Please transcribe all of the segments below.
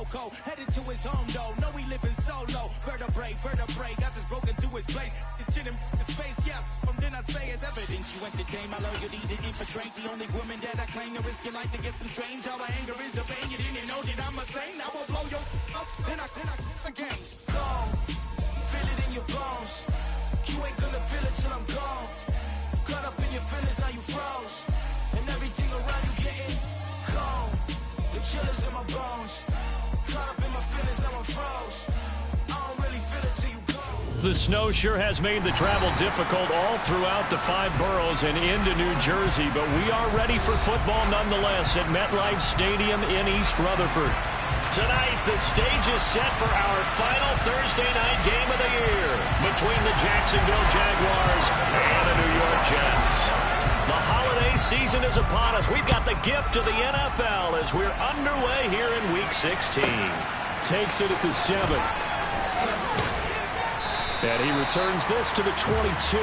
loco, headed to his home though. No, he living solo. Vertebrae, got this broken to his place. It's chin in his face, yeah. From then I say it's evidence you entertain. My love, you need to infiltrate. The only woman that I claim to risk your life to get some strange. All my anger is a vein. You didn't know that I'm a saint. I will blow your up, then I again. Gone, feel it in your bones. You ain't gonna feel it till I'm gone. Caught up in your feelings, now you froze. And everything around you getting cold. The chillers in my bones. Caught up in my feelings, now I'm froze. I don't really feel it till you go. The snow sure has made the travel difficult all throughout the 5 boroughs and into New Jersey, but we are ready for football nonetheless at MetLife Stadium in East Rutherford. Tonight, the stage is set for our final Thursday night game of the year between the Jacksonville Jaguars and the New York Jets. The holiday season is upon us. We've got the gift of the NFL as we're underway here in Week 16. Takes it at the 7. And he returns this to the 22.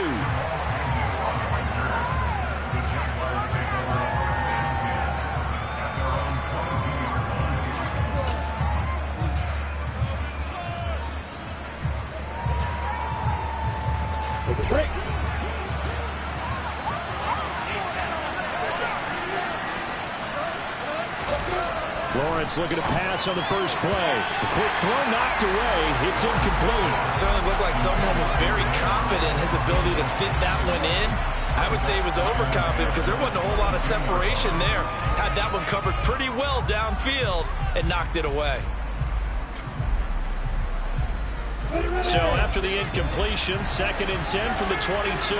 Lawrence looking to pass on the first play. The quick throw knocked away. It's incomplete. Certainly looked like someone was very confident in his ability to fit that one in. I would say he was overconfident because there wasn't a whole lot of separation there. Had that one covered pretty well downfield and knocked it away. So after the incompletion, 2nd and 10 from the 22.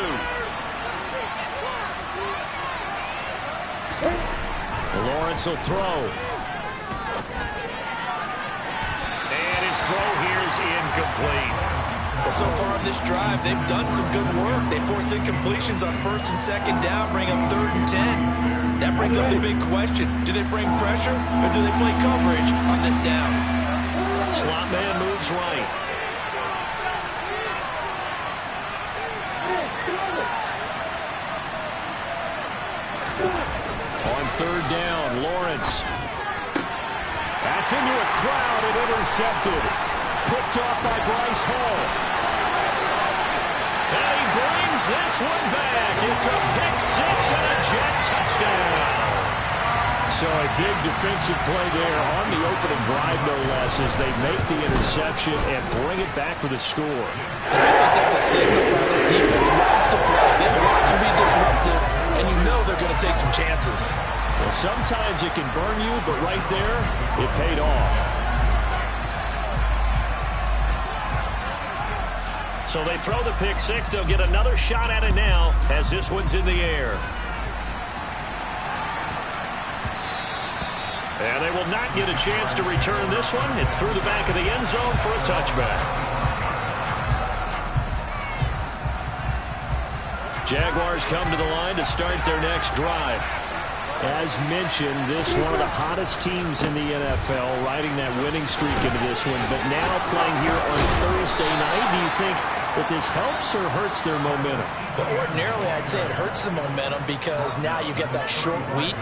Lawrence will throw. And his throw here is incomplete. Well, so far on this drive, they've done some good work. They force incompletions on 1st and 2nd down, bring up 3rd and 10. That brings up the big question. Do they bring pressure or do they play coverage on this down? Slot man moves right. On 3rd down, Lawrence. That's into a crowd and intercepted. Picked off by Bryce Hall. And he brings this one back. It's a pick 6 and a Jet touchdown. So a big defensive play there on the opening drive, no less, as they make the interception and bring it back for the score. I think that's a signal for how this defense wants to play. They want to be disruptive, and you know they're going to take some chances. Well, sometimes it can burn you, but right there, it paid off. So they throw the pick 6. They'll get another shot at it now as this one's in the air. And they will not get a chance to return this one. It's through the back of the end zone for a touchback. Jaguars come to the line to start their next drive. As mentioned, this one of the hottest teams in the NFL, riding that winning streak into this one, but now playing here on Thursday night. Do you think that this helps or hurts their momentum? Well, ordinarily, I'd say it hurts the momentum because now you get that short week.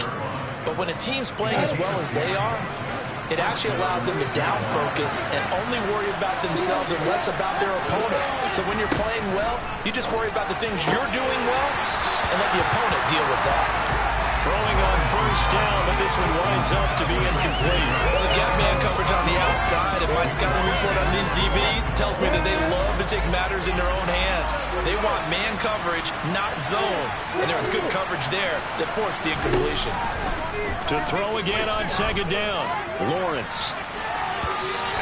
But when a team's playing as well as they are, it actually allows them to down focus and only worry about themselves and less about their opponent. So when you're playing well, you just worry about the things you're doing well and let the opponent deal with that. Throwing on 1st down, but this one winds up to be incomplete. Well, they've got man coverage on the outside, and my scouting report on these DBs tells me that they love to take matters in their own hands. They want man coverage, not zone. And there was good coverage there that forced the incompletion. To throw again on 2nd down, Lawrence.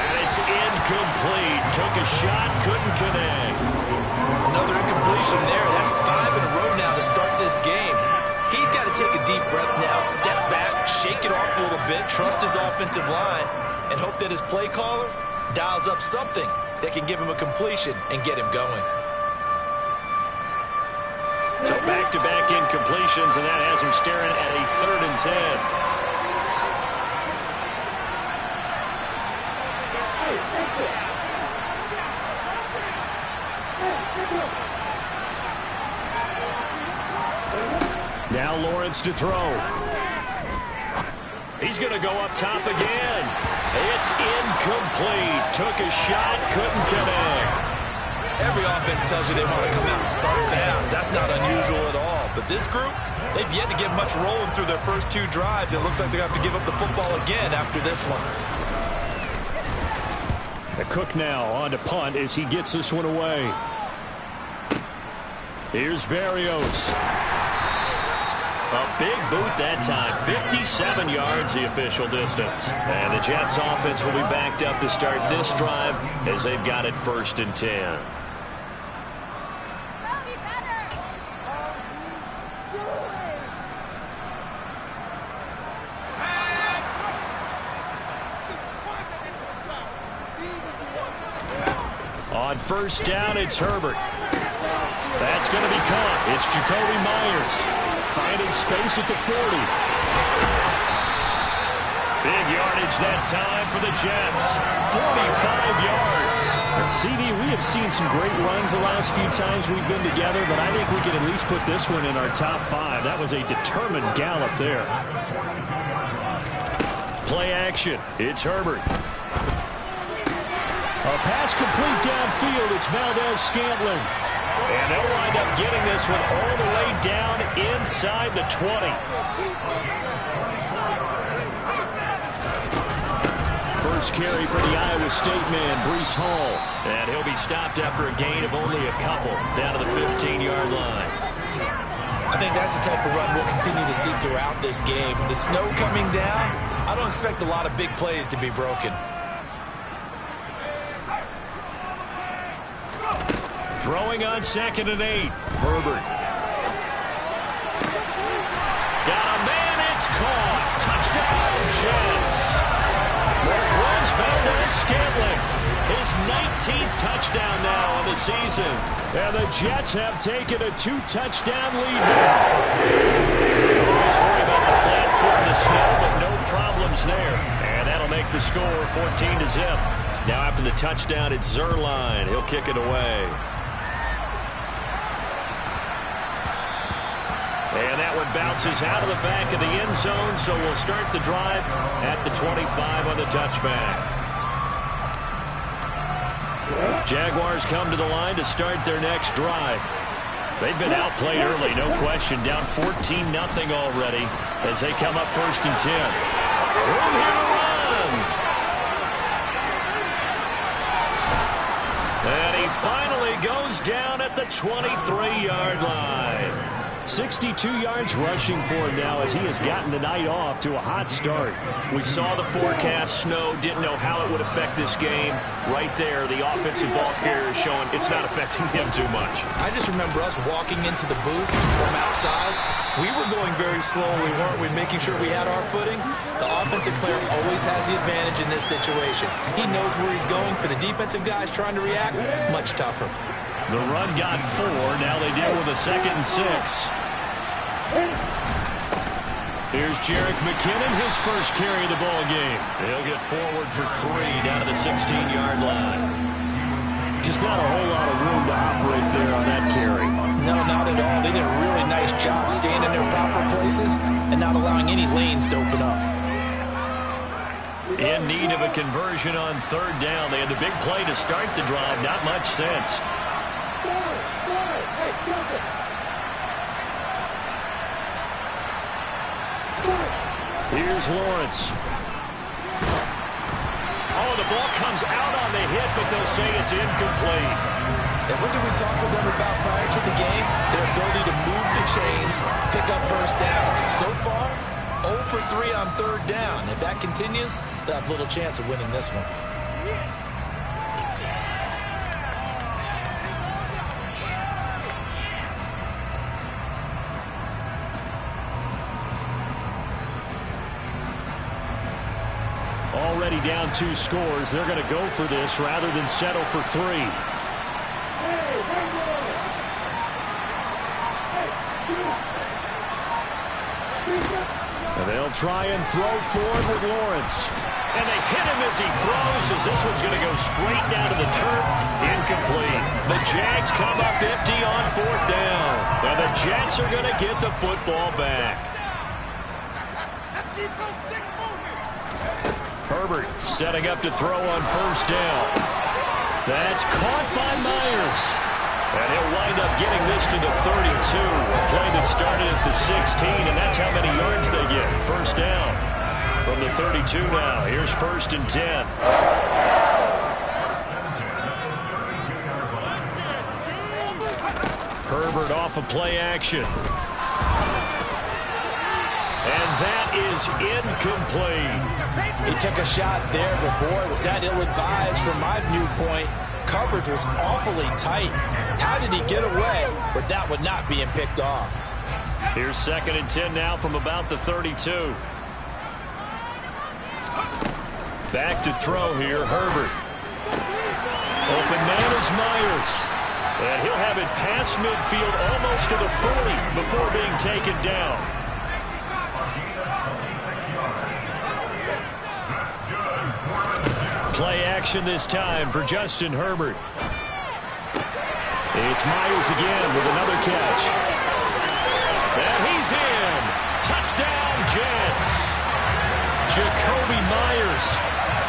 And it's incomplete. Took a shot, couldn't connect. Another incompletion there. That's 5 in a row now to start this game. He's got to take a deep breath now, step back, shake it off a little bit, trust his offensive line, and hope that his play caller dials up something that can give him a completion and get him going. So back-to-back incompletions, and that has him staring at a 3rd and 10. Now Lawrence to throw. He's going to go up top again. It's incomplete. Took a shot, couldn't connect. Every offense tells you they want to come out and start fast. That's not unusual at all. But this group, they've yet to get much rolling through their first 2 drives. It looks like they're going to have to give up the football again after this one. The Cook now on to punt as he gets this one away. Here's Berrios. A big boot that time. 57 yards the official distance. And the Jets offense will be backed up to start this drive as they've got it 1st and 10. On 1st down, it's Herbert. That's going to be caught. It's Jacoby Myers finding space at the 40. Big yardage that time for the Jets. 45 yards. And CD, we have seen some great runs the last few times we've been together, but I think we can at least put this one in our top 5. That was a determined gallop there. Play action. It's Herbert. A pass complete downfield. It's Valdez-Scantling. And they'll wind up getting this one all the way down inside the 20. First carry for the Iowa State man, Breece Hall. And he'll be stopped after a gain of only a couple down to the 15-yard line. I think that's the type of run we'll continue to see throughout this game. With the snow coming down, I don't expect a lot of big plays to be broken. Throwing on 2nd and 8. Herbert. Got a man, it's caught. Touchdown, Jets. Marquez Valdez-Scantling. His 19th touchdown now on the season. And the Jets have taken a 2-touchdown lead now. Always worry about the platform, the snow, but no problems there. And that'll make the score 14-0. Now after the touchdown, it's Zuerlein. He'll kick it away. And that one bounces out of the back of the end zone, so we'll start the drive at the 25 on the touchback. Jaguars come to the line to start their next drive. They've been outplayed early, no question, down 14-0 already as they come up 1st and 10. Room here to run. And he finally goes down at the 23-yard line. 62 yards rushing for him now as he has gotten the night off to a hot start. We saw the forecast, snow, didn't know how it would affect this game. Right there, the offensive ball carrier is showing it's not affecting him too much. I just remember us walking into the booth from outside. We were going very slowly, weren't we, making sure we had our footing? The offensive player always has the advantage in this situation. He knows where he's going. For the defensive guys trying to react, much tougher. The run got 4. Now they deal with a 2nd and 6. Here's Jerick McKinnon, his first carry of the ball game. He'll get forward for 3 down to the 16-yard line. Just not a whole lot of room to operate there on that carry. No, not at all. They did a really nice job staying in their proper places and not allowing any lanes to open up. In need of a conversion on 3rd down. They had the big play to start the drive. Not much sense. Here's Lawrence. Oh, the ball comes out on the hit, but they'll say it's incomplete. And what did we talk with them about prior to the game? Their ability to move the chains, pick up 1st downs. So far, 0 for 3 on 3rd down. If that continues, they'll have little chance of winning this one. Already down 2 scores. They're going to go for this rather than settle for 3. And they'll try and throw forward with Lawrence. And they hit him as he throws, as this one's going to go straight down to the turf. Incomplete. The Jags come up empty on 4th down. And the Jets are going to get the football back. Herbert setting up to throw on first down. That's caught by Myers. And he'll wind up getting this to the 32. A play that started at the 16, and that's how many yards they get. First down from the 32 now. Here's 1st and 10. Herbert off of play action. And that is incomplete. He took a shot there, but boy, was that ill-advised from my viewpoint. Coverage was awfully tight. How did he get away with that one not being picked off? Here's 2nd and 10 now from about the 32. Back to throw here, Herbert. Open man is Myers. And he'll have it past midfield almost to the 40 before being taken down. Play action this time for Justin Herbert. It's Myers again with another catch. And he's in. Touchdown, Jets. Jacoby Myers,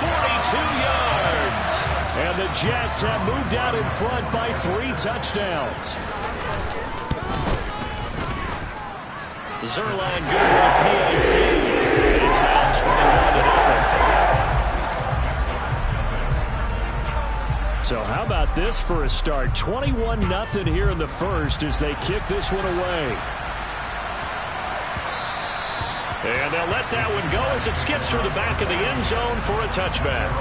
42 yards. And the Jets have moved out in front by 3 touchdowns. Zerline good with a PAT. It's now 21-0. So how about this for a start? 21-0 here in the first as they kick this one away. And they'll let that one go as it skips through the back of the end zone for a touchback.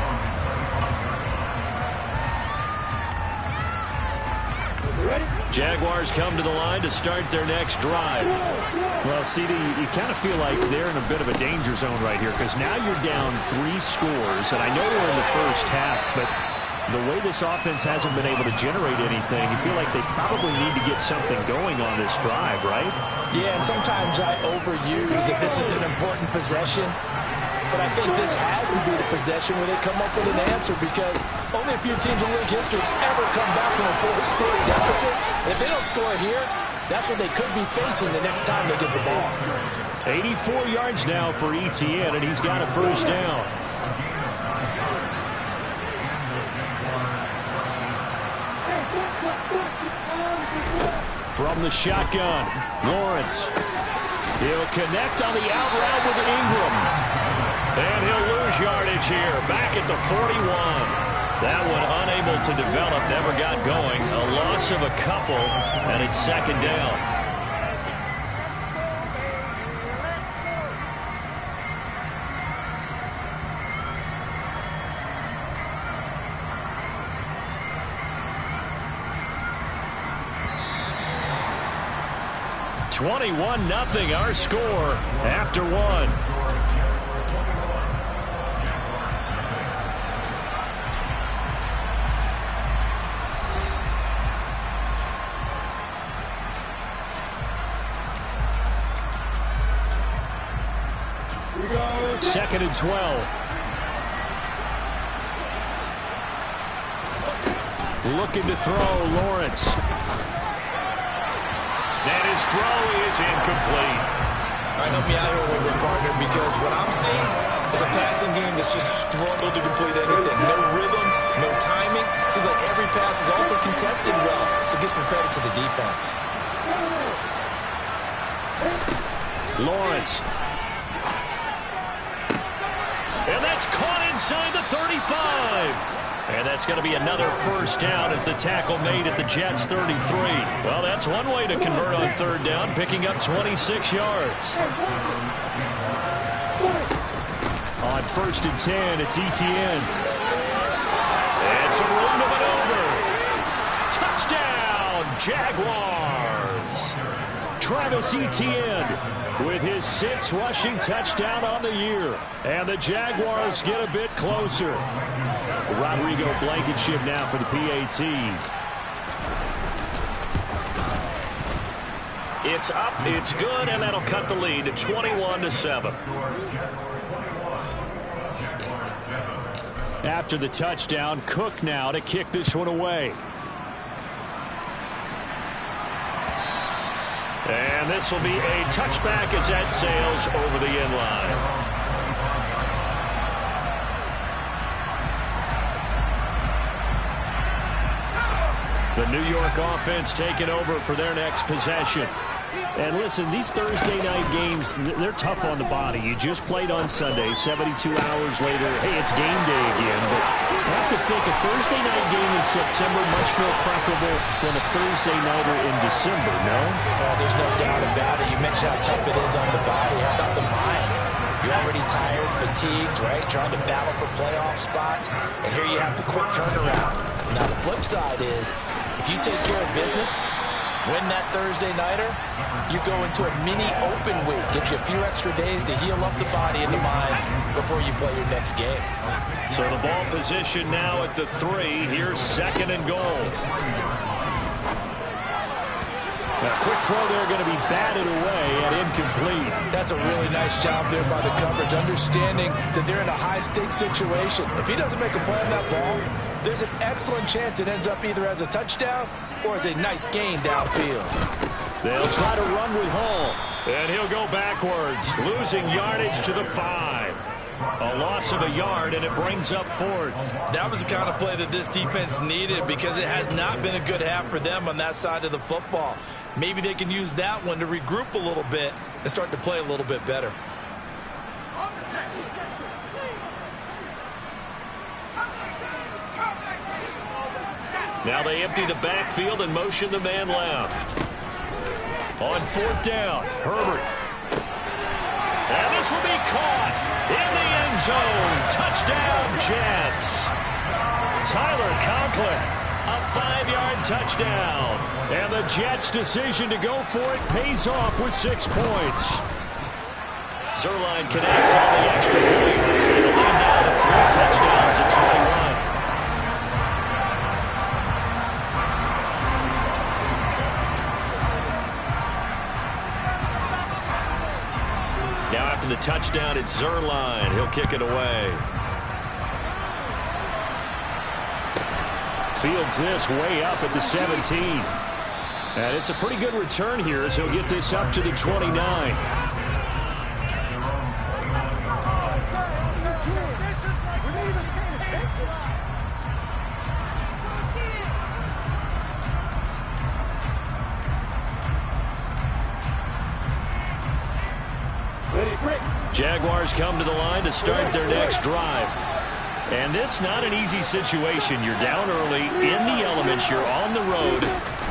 Jaguars come to the line to start their next drive. Well, CD, you kind of feel like they're in a bit of a danger zone right here because now you're down 3 scores, and I know we're in the first half, but the way this offense hasn't been able to generate anything, you feel like they probably need to get something going on this drive, right? Yeah, and sometimes I overuse that this is an important possession. But I think this has to be the possession where they come up with an answer because only a few teams in league history ever come back from a 4-score deficit. And if they don't score here, that's what they could be facing the next time they get the ball. 84 yards now for ETN, and he's got a first down. From the shotgun, Lawrence. He'll connect on the out route with Ingram. And he'll lose yardage here, back at the 41. That one unable to develop, never got going. A loss of a couple, and it's 2nd down. (21-0) our score after 1. Second and 12. Looking to throw, Lawrence. And his throw is incomplete. All right, help me out here a little bit, partner, because what I'm seeing is a passing game that's just struggled to complete anything. No rhythm, no timing. Seems like every pass is also contested well, so give some credit to the defense. Lawrence. And that's caught inside the 35. And that's going to be another first down as the tackle made at the Jets' 33. Well, that's one way to convert on 3rd down, picking up 26 yards. On 1st and 10, it's ETN. And some room to maneuver. Touchdown, Jaguars. Travis Etienne with his 6th rushing touchdown on the year. And the Jaguars get a bit closer. Rodrigo Blankenship now for the PAT. It's up, it's good, and that'll cut the lead to 21-7. After the touchdown, Cook now to kick this one away. And this will be a touchback as that sails over the end line. The New York offense taking over for their next possession. And listen, these Thursday night games, they're tough on the body. You just played on Sunday, 72 hours later, hey, it's game day again. But I have to think a Thursday night game in September much more preferable than a Thursday nighter in December, no? Oh, there's no doubt about it. You mentioned how tough it is on the body. How about the mind? You're already tired, fatigued, right? Trying to battle for playoff spots. And here you have the quick turnaround. Now, the flip side is, if you take care of business, win that Thursday nighter, you go into a mini open week. Gives you a few extra days to heal up the body and the mind before you play your next game. So the ball position now at the 3. Here's 2nd and goal. A quick throw there going to be batted away and incomplete. That's a really nice job there by the coverage, understanding that they're in a high-stakes situation. If he doesn't make a play on that ball, there's an excellent chance it ends up either as a touchdown or as a nice gain downfield. They'll try to run with Hall, and he'll go backwards, losing yardage to the 5. A loss of a yard, and it brings up 4th. That was the kind of play that this defense needed because it has not been a good half for them on that side of the football. Maybe they can use that one to regroup a little bit and start to play a little bit better. Now they empty the backfield and motion the man left. On 4th down, Herbert. And this will be caught in the end zone. Touchdown, Jets. Tyler Conklin, a 5-yard touchdown. And the Jets' decision to go for it pays off with 6 points. Zuerlein connects on the extra point. The lead now to 3 touchdowns at 21. Now after the touchdown, it's Zuerlein. He'll kick it away. Fields this way up at the 17. And it's a pretty good return here as he'll get this up to the 29. Jaguars come to the line to start their next drive. And this not an easy situation. You're down early, in the elements, you're on the road.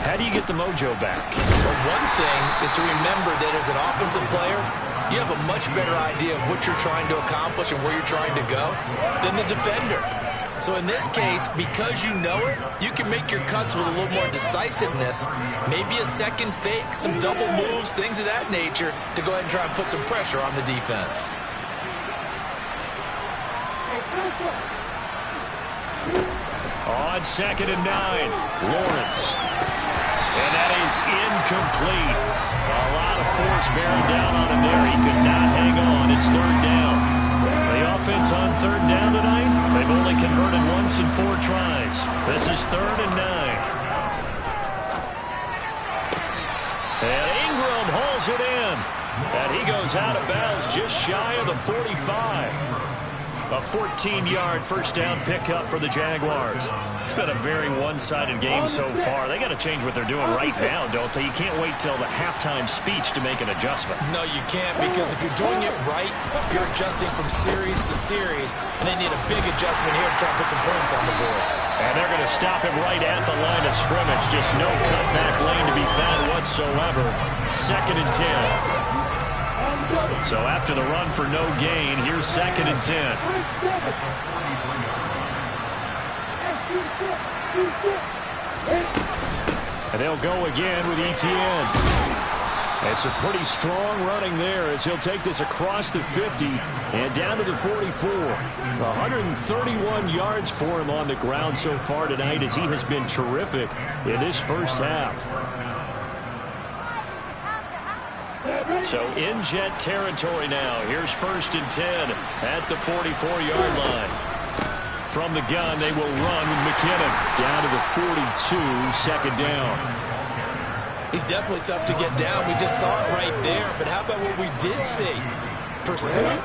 How do you get the mojo back? Well, one thing is to remember that as an offensive player, you have a much better idea of what you're trying to accomplish and where you're trying to go than the defender. So in this case, because you know it, you can make your cuts with a little more decisiveness, maybe a second fake, some double moves, things of that nature, to go ahead and try and put some pressure on the defense. On 2nd and 9, Lawrence. And that is incomplete. A lot of force bearing down on him there. He could not hang on. It's 3rd down. The offense on 3rd down tonight, they've only converted once in 4 tries. This is 3rd and 9. And Ingram hauls it in. And he goes out of bounds just shy of the 45. A 14-yard first down pickup for the Jaguars. It's been a very one-sided game so far. They got to change what they're doing right now, don't they? You can't wait till the halftime speech to make an adjustment. No, you can't, because if you're doing it right, you're adjusting from series to series, and they need a big adjustment here to try and put some points on the board. And they're going to stop him right at the line of scrimmage. Just no cutback lane to be found whatsoever. 2nd and 10. So after the run for no gain, here's 2nd and 10. And they'll go again with Etienne. It's a pretty strong running there as he'll take this across the 50 and down to the 44. 131 yards for him on the ground so far tonight as he has been terrific in this first half. So in Jet territory now. Here's 1st and 10 at the 44-yard line. From the gun, they will run with McKinnon down to the 42, 2nd down. He's definitely tough to get down. We just saw it right there. But how about what we did see? Pursuit,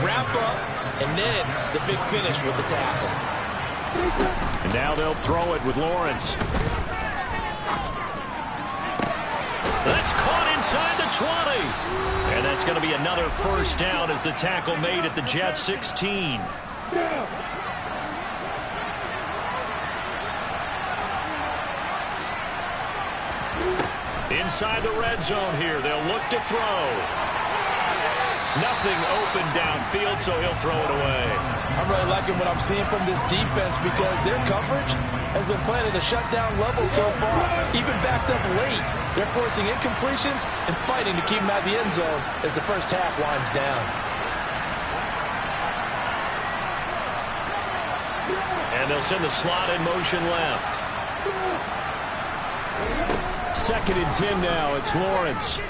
wrap up, and then the big finish with the tackle. And now they'll throw it with Lawrence. That's caught inside the 20. And that's going to be another first down as the tackle made at the Jets 16. Inside the red zone here. They'll look to throw. Nothing open downfield, so he'll throw it away. I'm really liking what I'm seeing from this defense because their coverage has been playing at a shutdown level so far. Even backed up late, they're forcing incompletions and fighting to keep them out of the end zone as the first half winds down. And they'll send the slot in motion left. 2nd and 10 now. It's Lawrence.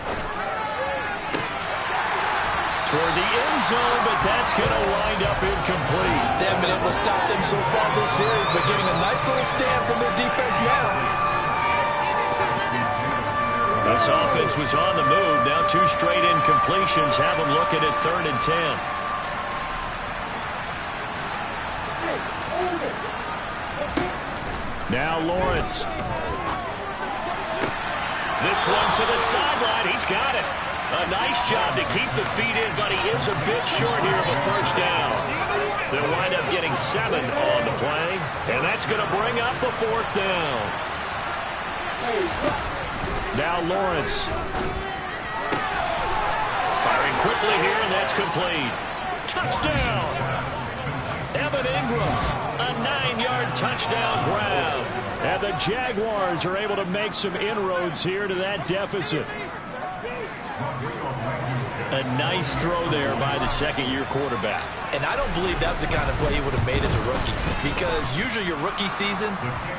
Toward the end zone, but that's going to wind up incomplete. They haven't been able to stop them so far this series, but getting a nice little stand from their defense now. This offense was on the move. Now 2 straight incompletions have them looking at 3rd and 10. Now Lawrence. This one to the sideline. He's got it. A nice job to keep the feet in, but he is a bit short here of a first down. They'll wind up getting 7 on the play, and that's going to bring up a 4th down. Now Lawrence. Firing quickly here, and that's complete. Touchdown! Evan Ingram, a 9-yard touchdown grab. And the Jaguars are able to make some inroads here to that deficit. A nice throw there by the second-year quarterback. And I don't believe that was the kind of play he would have made as a rookie, because usually your rookie season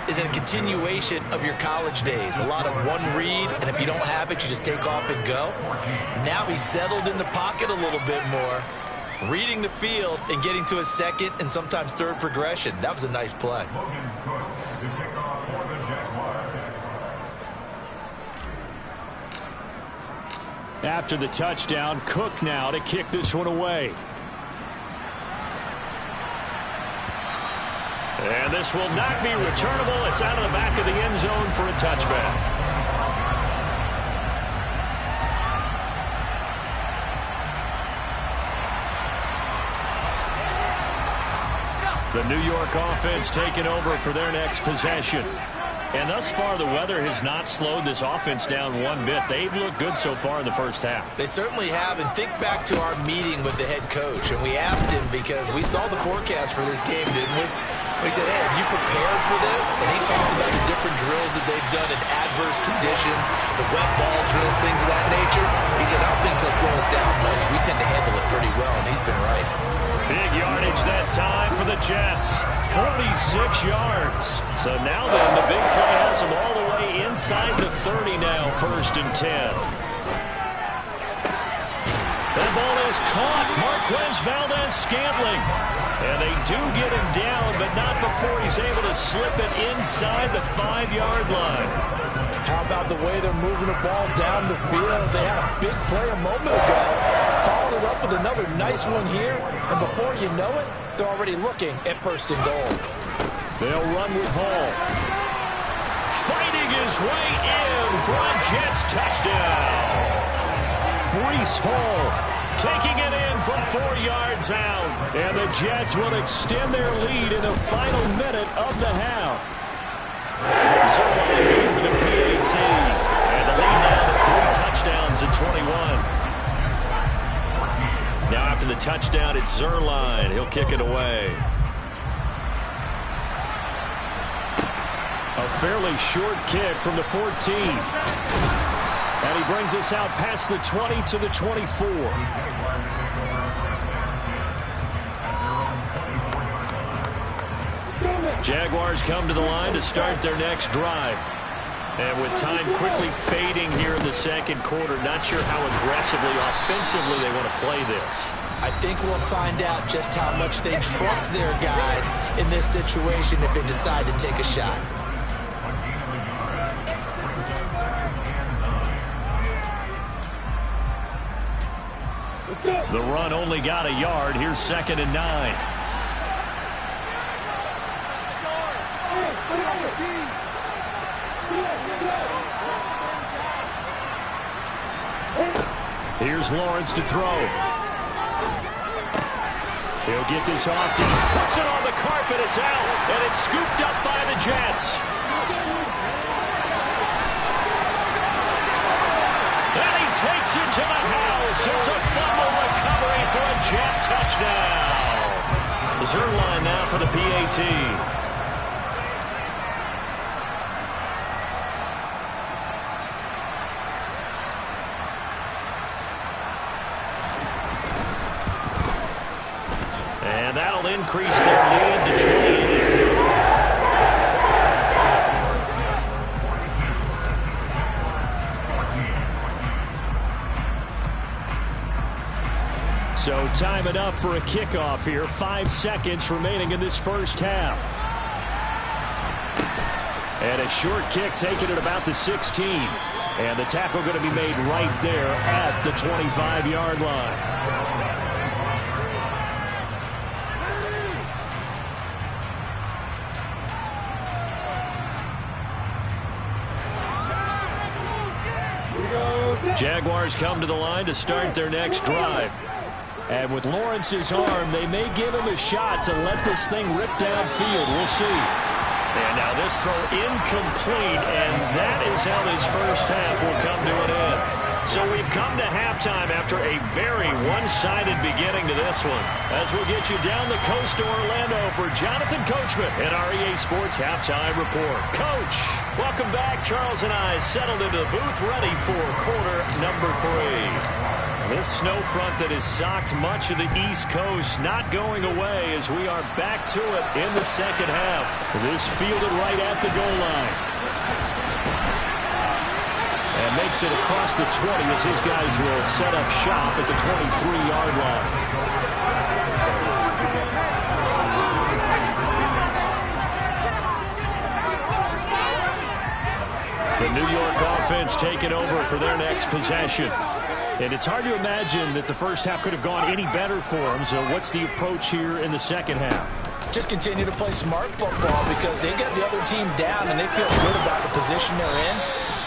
is a continuation of your college days. A lot of one read, and if you don't have it, you just take off and go. Now he's settled in the pocket a little bit more, reading the field and getting to his second and sometimes third progression. That was a nice play. After the touchdown, Cook now to kick this one away. And this will not be returnable. It's out of the back of the end zone for a touchback. The New York offense taking over for their next possession. And thus far, the weather has not slowed this offense down one bit. They've looked good so far in the first half. They certainly have. And think back to our meeting with the head coach. And we asked him, because we saw the forecast for this game, didn't we? We said, hey, have you prepared for this? And he talked about the different drills that they've done in adverse conditions, the wet ball drills, things of that nature. He said, I don't think it's going to slow us down much. We tend to handle it pretty well, and he's been right. Big yardage that time for the Jets. 46 yards. So now then, the big play has them all the way inside the 30 now, 1st and 10. That ball is caught. Marquez Valdez-Scantling. And they do get him down, but not before he's able to slip it inside the 5-yard line. How about the way they're moving the ball down the field? They had a big play a moment ago. Followed it up with another nice one here. And before you know it, they're already looking at 1st and goal. They'll run with Hall. Fighting his way in for a Jets touchdown. Breece Hall taking it in from 4 yards out. And the Jets will extend their lead in the final minute of the half. Zerline through the PAT. And the lead now to 3 touchdowns at 21. Now after the touchdown, it's Zerline. He'll kick it away. A fairly short kick from the 14. And he brings us out past the 20 to the 24. Jaguars come to the line to start their next drive. And with time quickly fading here in the second quarter, not sure how aggressively, offensively they want to play this. I think we'll find out just how much they trust their guys in this situation if they decide to take a shot. The run only got a yard. Here's 2nd and 9. Here's Lawrence to throw. He'll get this off deep. Puts it on the carpet. It's out. And it's scooped up by the Jets. And he takes it to the house. It's a fumble recovery for a Jet touchdown. Zerline now for the PAT. And that'll increase their lead to 20. So time it up for a kickoff here. 5 seconds remaining in this first half. And a short kick taken at about the 16. And the tackle going to be made right there at the 25-yard line. Jaguars come to the line to start their next drive. And with Lawrence's arm, they may give him a shot to let this thing rip downfield. We'll see. And now this throw incomplete, and that is how this first half will come to an end. So we've come to halftime after a very one-sided beginning to this one. As we'll get you down the coast to Orlando for Jonathan Coachman and our EA Sports Halftime Report. Coach, welcome back. Charles and I settled into the booth ready for quarter number 3. This snow front that has socked much of the East Coast not going away as we are back to it in the second half. This fielded right at the goal line. And makes it across the 20 as his guys will set up shop at the 23-yard line. The New York offense taking over for their next possession. And it's hard to imagine that the first half could have gone any better for them. So what's the approach here in the second half? Just continue to play smart football because they got the other team down and they feel good about the position they're in.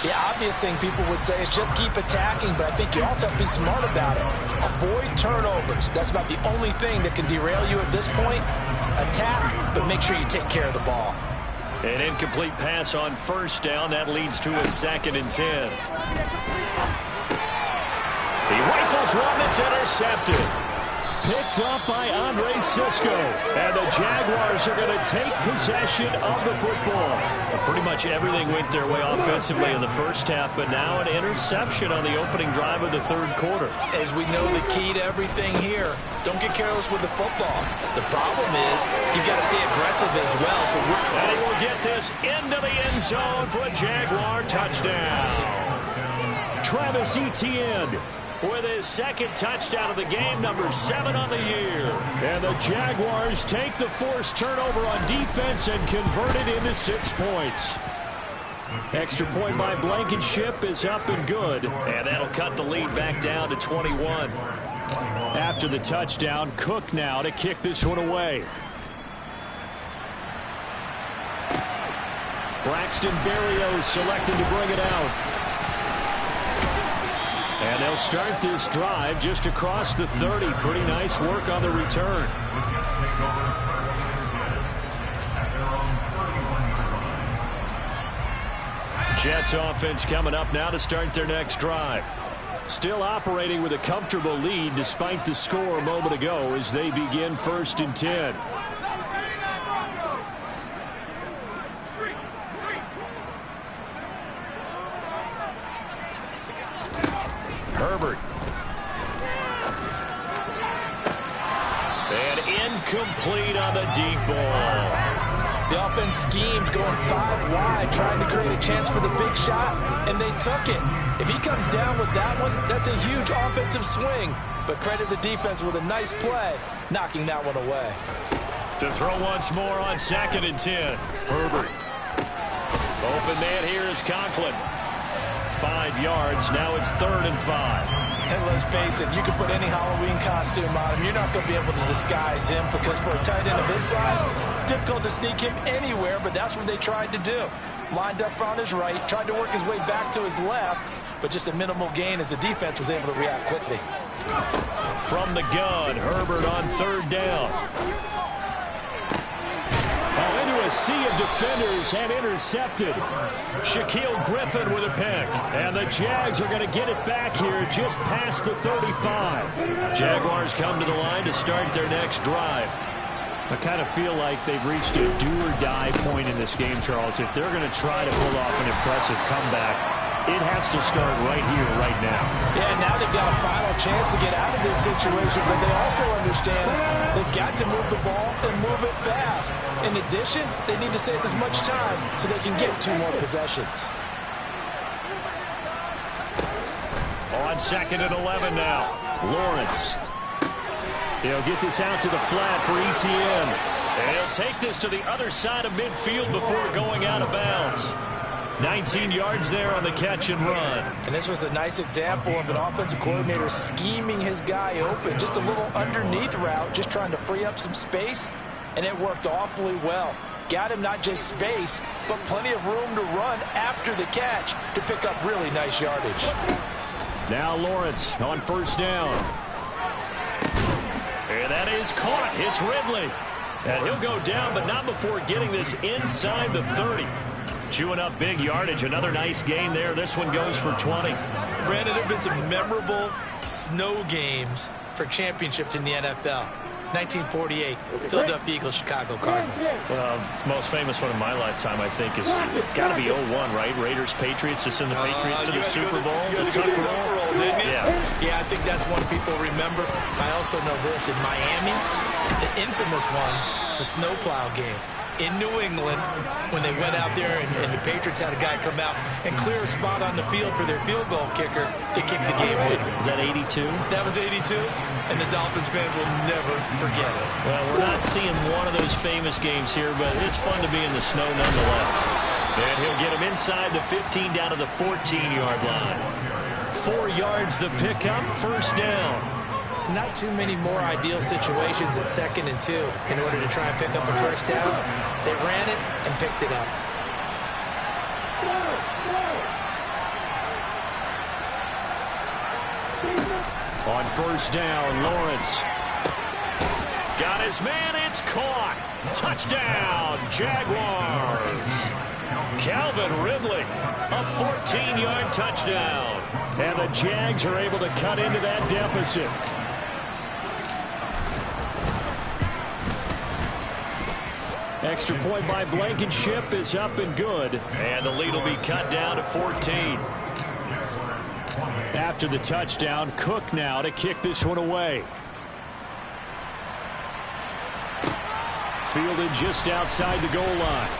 The obvious thing people would say is just keep attacking, but I think you also have to be smart about it. Avoid turnovers. That's about the only thing that can derail you at this point. Attack, but make sure you take care of the ball. An incomplete pass on first down. That leads to a 2nd and 10. He rifles one that's intercepted. Picked up by Andre Sisco. And the Jaguars are going to take possession of the football. Pretty much everything went their way offensively in the first half, but now an interception on the opening drive of the third quarter. As we know, the key to everything here, don't get careless with the football. The problem is you've got to stay aggressive as well. So and he will get this into the end zone for a Jaguar touchdown. Travis Etienne with his 2nd touchdown of the game, number 7 on the year. And the Jaguars take the forced turnover on defense and convert it into 6 points. Extra point by Blankenship is up and good. And that'll cut the lead back down to 21. After the touchdown, Cook now to kick this one away. Braxton Berrios selected to bring it out. And they'll start this drive just across the 30. Pretty nice work on the return. Jets offense coming up now to start their next drive. Still operating with a comfortable lead despite the score a moment ago as they begin 1st and 10. Herbert. And incomplete on the deep ball. The offense schemed going 5 wide, trying to create a chance for the big shot, and they took it. If he comes down with that one, that's a huge offensive swing. But credit the defense with a nice play, knocking that one away. To throw once more on 2nd and 10. Herbert. Open man here is Conklin. 5 yards. Now it's 3rd and 5. And let's face it, you can put any Halloween costume on him. You're not going to be able to disguise him because for a tight end of his size, difficult to sneak him anywhere, but that's what they tried to do. Lined up on his right, tried to work his way back to his left, but just a minimal gain as the defense was able to react quickly. From the gun, Herbert on third down. Into a sea of defenders and intercepted. Shaquille Griffin with a pick. And the Jags are going to get it back here just past the 35. Jaguars come to the line to start their next drive. I kind of feel like they've reached a do-or-die point in this game, Charles. If they're going to try to pull off an impressive comeback, it has to start right here, right now. Yeah, now they've got a final chance to get out of this situation, but they also understand they've got to move the ball and move it fast. In addition, they need to save as much time so they can get 2 more possessions. On 2nd and 11 now. Lawrence. He'll get this out to the flat for Etienne. And he'll take this to the other side of midfield before going out of bounds. 19 yards there on the catch and run. And this was a nice example of an offensive coordinator scheming his guy open. Just a little underneath route, just trying to free up some space. And it worked awfully well. Got him not just space, but plenty of room to run after the catch to pick up really nice yardage. Now Lawrence on first down. And that is caught. It's Ridley. And he'll go down, but not before getting this inside the 30. Chewing up big yardage. Another nice gain there. This one goes for 20. Brandon, there have been some memorable snow games for championships in the NFL. 1948, Philadelphia Eagles, Chicago Cardinals. Well, the most famous one in my lifetime, I think, is got to be 01, right? Raiders, Patriots, to send the Patriots to the Super Bowl. The Tucker Roll, didn't you? Yeah, I think that's one people remember. I also know this. In Miami, the infamous one, the snowplow game. In New England, when they went out there and the Patriots had a guy come out and clear a spot on the field for their field goal kicker to kick the game winner. Is that 82? That was 82, and the Dolphins fans will never forget it. Well, we're not seeing one of those famous games here, but it's fun to be in the snow nonetheless. And he'll get him inside the 15 down to the 14-yard line. 4 yards the pickup, first down. Not too many more ideal situations at 2nd and 2 in order to try and pick up a first down. They ran it and picked it up. On first down, Lawrence. Got his man, it's caught. Touchdown, Jaguars. Calvin Ridley, a 14-yard touchdown. And the Jags are able to cut into that deficit. Extra point by Blankenship is up and good. And the lead will be cut down to 14. After the touchdown, Cook now to kick this one away. Fielded just outside the goal line.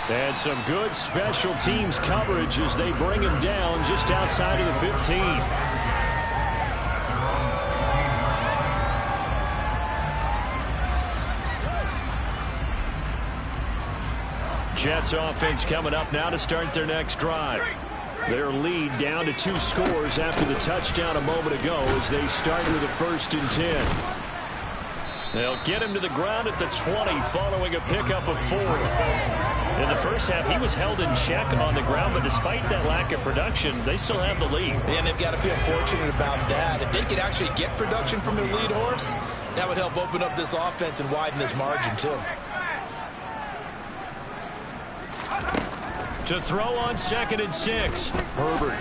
And some good special teams coverage as they bring him down just outside of the 15. Jets offense coming up now to start their next drive. Their lead down to 2 scores after the touchdown a moment ago as they start with a 1st and 10. They'll get him to the ground at the 20 following a pickup of 4. In the first half, he was held in check on the ground, but despite that lack of production, they still have the lead. And they've got to feel fortunate about that. If they could actually get production from their lead horse, that would help open up this offense and widen this margin, too. To throw on 2nd and 6, Herbert.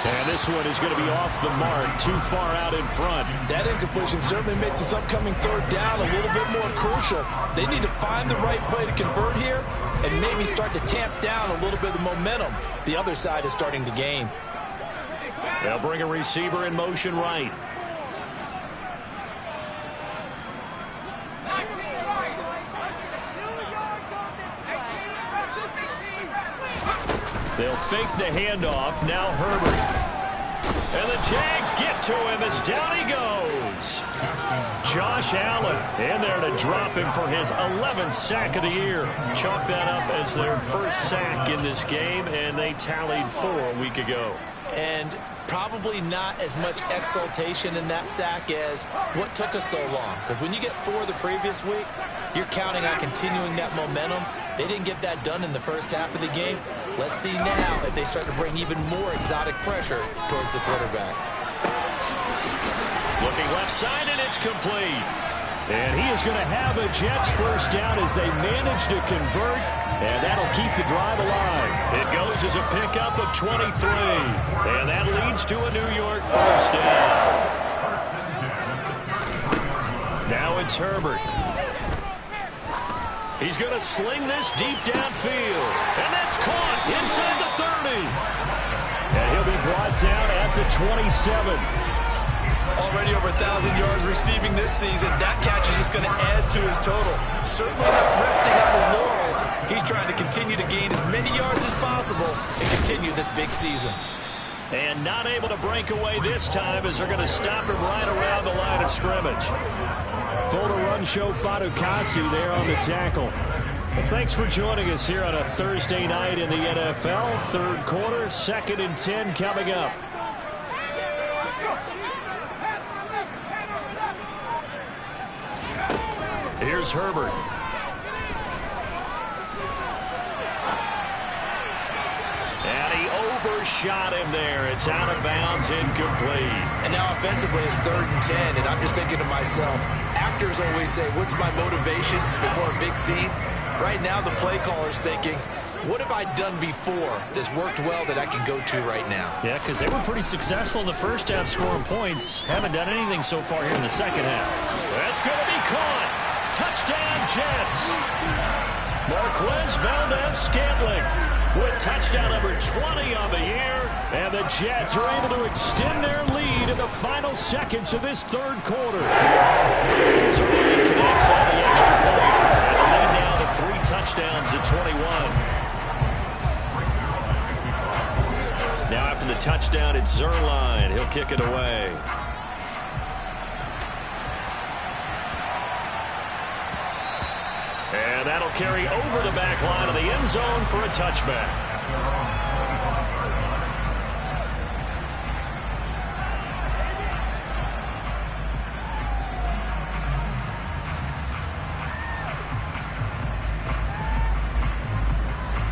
And this one is going to be off the mark, too far out in front. That incompletion certainly makes this upcoming 3rd down a little bit more crucial. They need to find the right play to convert here and maybe start to tamp down a little bit of the momentum the other side is starting to gain. They'll bring a receiver in motion right. They'll fake the handoff. Now Herbert. And the Jags get to him as down he goes. Josh Allen in there to drop him for his 11th sack of the year. Chalk that up as their first sack in this game, and they tallied 4 a week ago. And probably not as much exultation in that sack as what took us so long. Because when you get 4 the previous week, You're counting on continuing that momentum. They didn't get that done in the first half of the game. Let's see now if they start to bring even more exotic pressure towards the quarterback. Looking left side, and it's complete. And he is going to have a Jets first down as they manage to convert, and that'll keep the drive alive. It goes as a pickup of 23, and that leads to a New York first down. Now it's Herbert. He's going to sling this deep downfield, and that's caught inside the 30. And he'll be brought down at the 27. Already over 1,000 yards receiving this season. That catch is just going to add to his total. Certainly not resting on his laurels. He's trying to continue to gain as many yards as possible and continue this big season. And not able to break away this time as they're going to stop him right around the line of scrimmage. Full to run show Fadukasi there on the tackle. Well, thanks for joining us here on a Thursday night in the NFL. Third quarter, 2nd and 10 coming up. Here's Herbert. And he overshot him there. It's out of bounds, incomplete. And now offensively it's 3rd and 10, and I'm just thinking to myself, actors always say, what's my motivation before a big scene? Right now the play caller's thinking, what have I done before that's worked well that I can go to right now? Yeah, because they were pretty successful in the first half scoring points. Haven't done anything so far here in the second half. That's going to be caught. Touchdown, Jets. Marquez Valdez-Scantling with touchdown number 20 on the year. And the Jets are able to extend their lead in the final seconds of this third quarter. Certainly connects on the extra point. And the lead now to 3 touchdowns at 21. Now after the touchdown, it's Zuerlein. He'll kick it away. And that'll carry over the back line of the end zone for a touchback.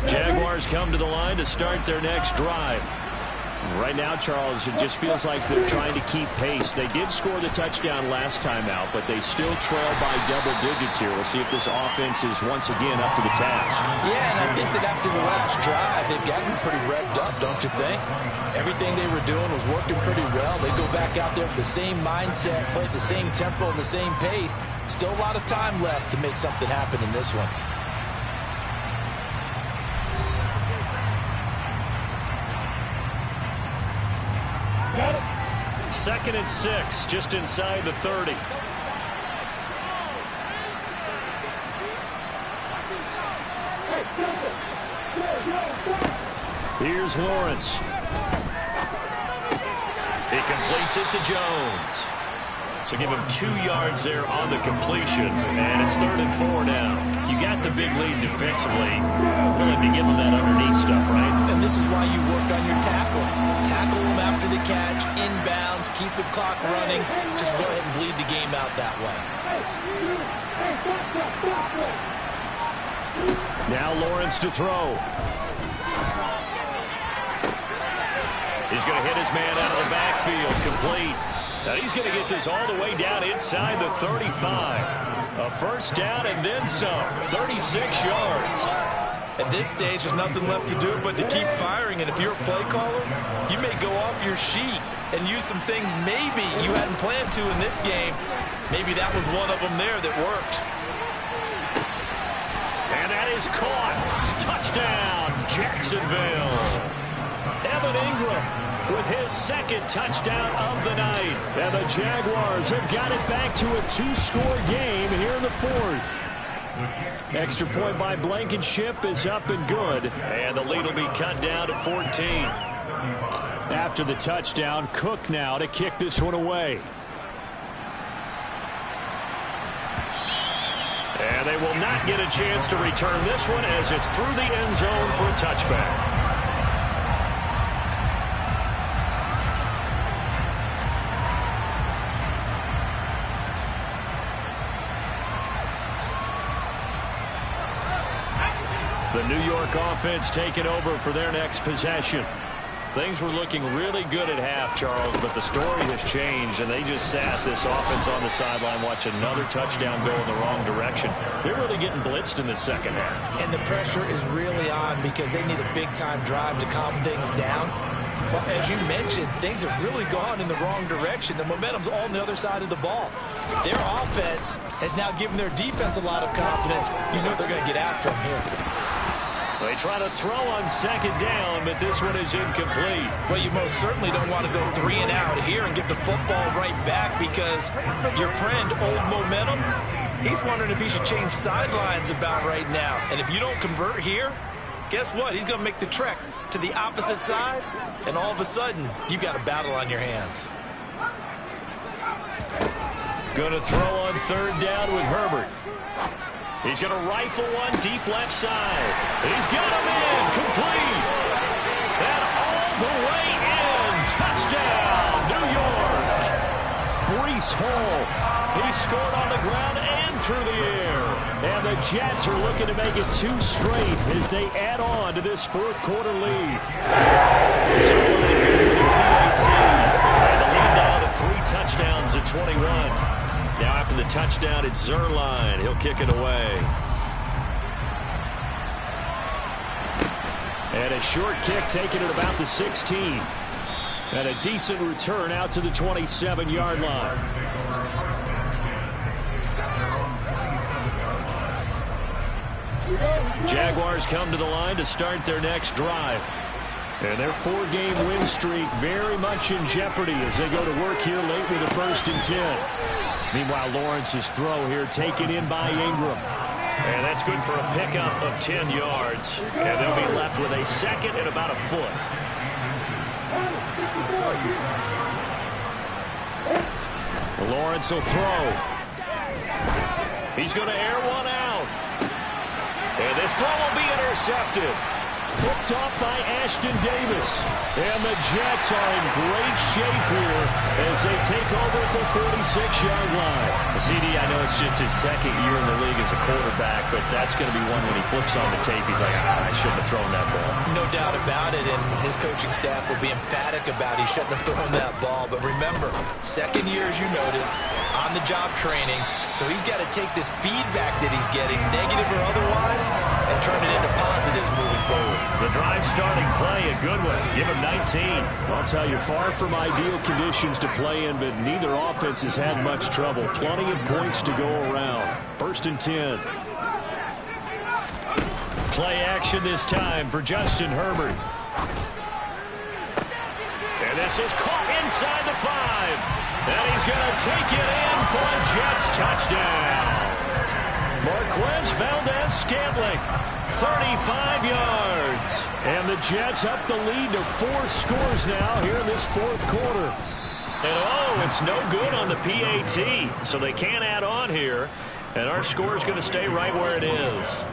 Jaguars come to the line to start their next drive. Right now, Charles, it just feels like they're trying to keep pace. They did score the touchdown last time out, but they still trail by double digits here. We'll see if this offense is once again up to the task. Yeah, and I think that after the last drive, they've gotten pretty revved up, don't you think? Everything they were doing was working pretty well. They go back out there with the same mindset, play at the same tempo and the same pace. Still a lot of time left to make something happen in this one. 2nd and 6, just inside the 30. Here's Lawrence. He completes it to Jones. So give him 2 yards there on the completion. And it's 3rd and 4 now. You got the big lead defensively. Willing to give him that underneath stuff, right? And this is why you work on your tackling. Tackle them after the catch, inbounds, keep the clock running. Just go ahead and bleed the game out that way. Now Lawrence to throw. He's going to hit his man out of the backfield, complete. Now he's going to get this all the way down inside the 35. A first down and then some, 36 yards. At this stage, there's nothing left to do but to keep firing. And if you're a play caller, you may go off your sheet and use some things maybe you hadn't planned to in this game. Maybe that was one of them there that worked. And that is caught. Touchdown, Jacksonville. Evan Ingram with his 2nd touchdown of the night. And the Jaguars have got it back to a 2-score game here in the 4th. Extra point by Blankenship is up and good. And the lead will be cut down to 14. After the touchdown, Cook now to kick this one away. And they will not get a chance to return this one as it's through the end zone for a touchback. The New York offense taking over for their next possession. Things were looking really good at half, Charles, but the story has changed, and they just sat this offense on the sideline, watch another touchdown go in the wrong direction. They're really getting blitzed in the second half. And the pressure is really on because they need a big-time drive to calm things down. Well, as you mentioned, things have really gone in the wrong direction. The momentum's all on the other side of the ball. Their offense has now given their defense a lot of confidence. You know they're going to get after them here. They try to throw on second down, but this one is incomplete. Well, you most certainly don't want to go 3 and out here and get the football right back because your friend, Old Momentum, he's wondering if he should change sidelines about right now. And if you don't convert here, guess what? He's going to make the trek to the opposite side, and all of a sudden, you've got a battle on your hands. Going to throw on third down with Herbert. He's going to rifle one deep left side. He's got him in. Complete. And all the way in. Touchdown, New York. Breece Hall. He scored on the ground and through the air. And the Jets are looking to make it 2 straight as they add on to this fourth quarter lead. So and the lead now to 3 touchdowns at 21. Now after the touchdown, it's Zuchini. He'll kick it away. And a short kick taken at about the 16. And a decent return out to the 27-yard line. Jaguars come to the line to start their next drive. And their 4-game win streak very much in jeopardy as they go to work here late with a 1st and 10. Meanwhile, Lawrence's throw here taken in by Ingram. And that's good for a pickup of 10 yards. And they'll be left with a 2nd and about a foot. Lawrence will throw. He's going to air one out. And this throw will be intercepted. Picked off by Ashton Davis. And the Jets are in great shape here as they take over at the 46-yard line. CD, I know it's just his 2nd year in the league as a quarterback, but that's going to be one when he flips on the tape, he's like, I shouldn't have thrown that ball. No doubt about it, and his coaching staff will be emphatic about he shouldn't have thrown that ball. But remember, 2nd year, as you noted, on-the-job training, so he's got to take this feedback that he's getting, negative or otherwise, and turn it into positives moving forward. The drive starting play, a good one. Give him 19. I'll tell you, far from ideal conditions to play in, but neither offense has had much trouble. Plenty of points to go around. 1st and 10. Play action this time for Justin Herbert. And this is caught inside the 5. And he's going to take it in for a Jets touchdown. Marquez Valdez-Scantling, 35 yards. And the Jets up the lead to 4 scores now here in this 4th quarter. And oh, it's no good on the PAT, so they can't add on here. And our score is going to stay right where it is.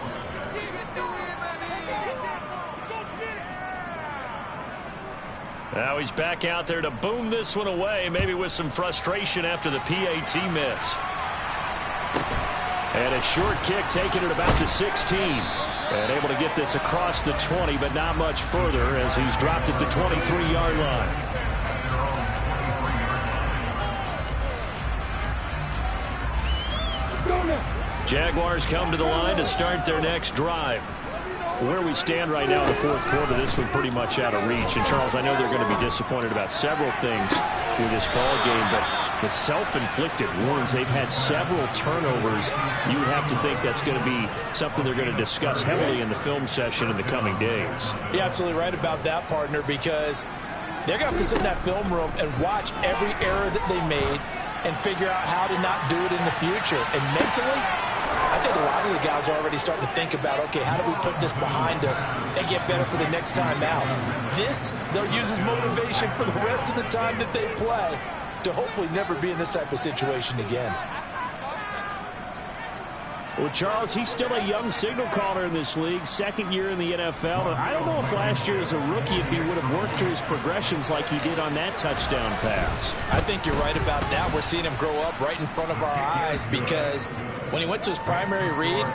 Now he's back out there to boom this one away, maybe with some frustration after the PAT miss. And a short kick taken at about the 16. And able to get this across the 20, but not much further as he's dropped at the 23-yard line. Jaguars come to the line to start their next drive. Where we stand right now in the 4th quarter, this one pretty much out of reach. And, Charles, I know they're going to be disappointed about several things with this ball game, but the self-inflicted wounds, they've had several turnovers. You would have to think that's going to be something they're going to discuss heavily in the film session in the coming days. You're absolutely right about that, partner, because they're going to have to sit in that film room and watch every error that they made and figure out how to not do it in the future. And mentally, I think a lot of the guys are already starting to think about, okay, how do we put this behind us and get better for the next time out? This, they'll use as motivation for the rest of the time that they play to hopefully never be in this type of situation again. Well, Charles, he's still a young signal caller in this league, second year in the NFL. I don't know if last year as a rookie if he would have worked through his progressions like he did on that touchdown pass. I think you're right about that. We're seeing him grow up right in front of our eyes because when he went to his primary read,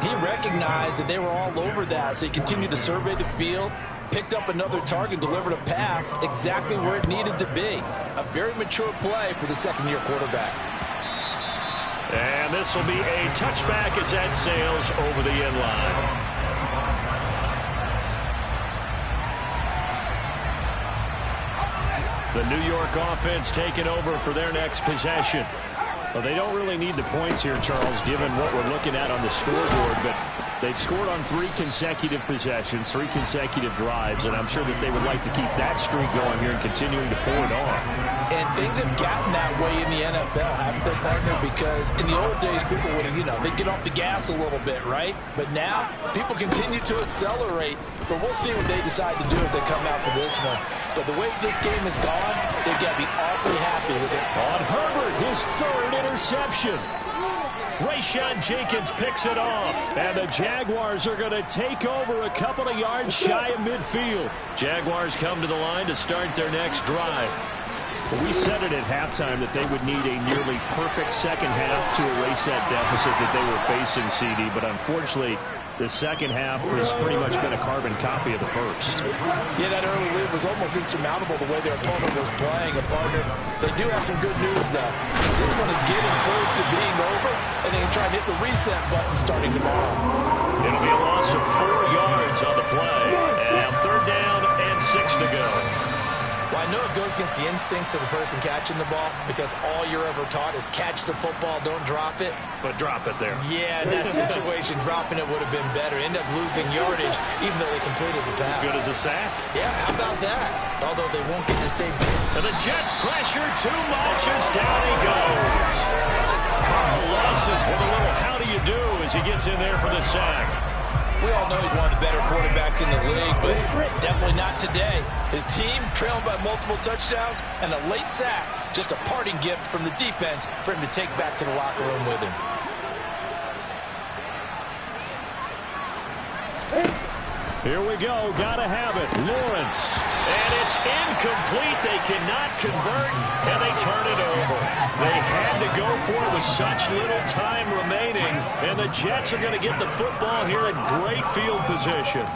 he recognized that they were all over that, so he continued to survey the field, picked up another target, delivered a pass exactly where it needed to be. A very mature play for the second-year quarterback. And this will be a touchback as that sails over the end line. The New York offense taking over for their next possession. Well, they don't really need the points here, Charles, given what we're looking at on the scoreboard, but they've scored on 3 consecutive possessions, 3 consecutive drives, and I'm sure that they would like to keep that streak going here and continuing to pour it on. And things have gotten that way in the NFL, haven't they, partner? Because in the old days, people would, they'd get off the gas a little bit, right? But now, people continue to accelerate, but we'll see what they decide to do as they come out for this one. But the way this game has gone, they've got to be awfully happy with it. On Herbert, his 3rd interception. Rayshawn Jenkins picks it off. And the Jaguars are going to take over a couple of yards shy of midfield. Jaguars come to the line to start their next drive. Well, we said it at halftime that they would need a nearly perfect second half to erase that deficit that they were facing, CD. But unfortunately, the second half has pretty much been a carbon copy of the first. Yeah, that early lead was almost insurmountable the way their opponent was playing. A partner, they do have some good news, though. This one is getting close to being over, and they can try and hit the reset button starting tomorrow. It'll be a loss of 4 yards on the play. And now 3rd down and 6 to go. Well, I know it goes against the instincts of the person catching the ball because all you're ever taught is catch the football, don't drop it. But drop it there. Yeah, in that situation, dropping it would have been better. End up losing yardage, even though they completed the pass. As good as a sack. Yeah, how about that? Although they won't get the same. And the Jets pressure too much as down he goes. Carl Lawson with a little how do you do as he gets in there for the sack. We all know he's one of the better quarterbacks in the league, but definitely not today. His team trailing by multiple touchdowns and a late sack. Just a parting gift from the defense for him to take back to the locker room with him. Here we go. Gotta have it. Lawrence. And it's incomplete. They cannot convert, and they turn it over. They had to go for it with such little time remaining, and the Jets are going to get the football here in great field position.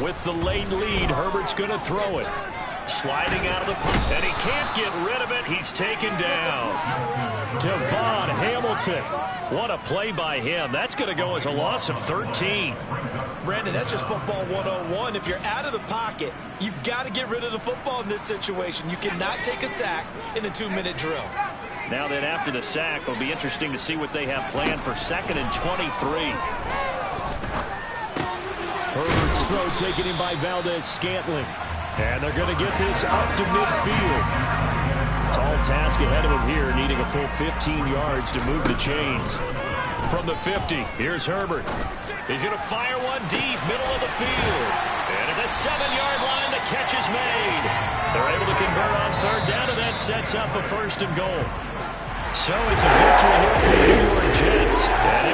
With the late lead, Herbert's going to throw it. Sliding out of the pocket, and he can't get rid of it. He's taken down. Devon Hamilton. What a play by him. That's going to go as a loss of 13. Brandon, that's just football 101. If you're out of the pocket, you've got to get rid of the football in this situation. You cannot take a sack in a 2-minute drill. Now then, after the sack, it'll be interesting to see what they have planned for 2nd and 23. Herbert's throw taken in by Valdez-Scantling. And they're going to get this up to midfield. Tall task ahead of him here, needing a full 15 yards to move the chains. From the 50, here's Herbert. He's going to fire one deep, middle of the field. And at the 7-yard line, the catch is made. They're able to convert on 3rd down, and that sets up a 1st and goal. So it's a victory here for the New York Jets. And